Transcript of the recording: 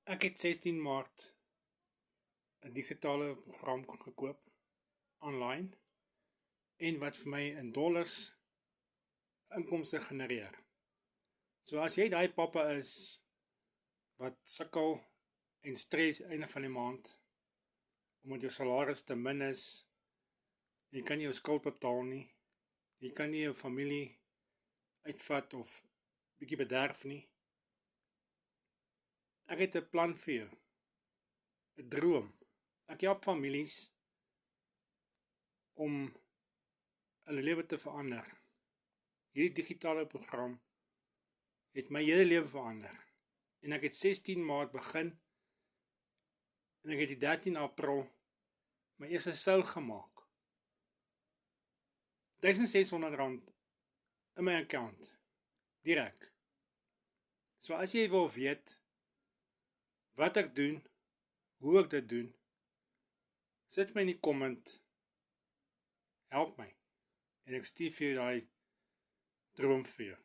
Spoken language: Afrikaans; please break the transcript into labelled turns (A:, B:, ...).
A: Ek het 16 Maart 'n digitale program gekoop online en wat vir my in dollars inkomste genereer. So as jy daai pappa is wat sukkel en stres einde van die maand omdat jou salaris te min is, jy kan nie jou skuld betaal nie, jy kan nie jou familie uitvat of bietjie bederf nie. Ek het 'n plan vir jou, 'n droom. Ek help families om hulle lewe te verander. Hierdie digitale program het my hele lewe verander. En ek het 16 Maart begin en ek het die 13 April my eerste seil gemaak. R1600 in my account, direk. So as jy wil weet wat ek doen, hoe ek dit doen, sit my in die comment, help my, en ek stuur vir jou daai droom vir jou.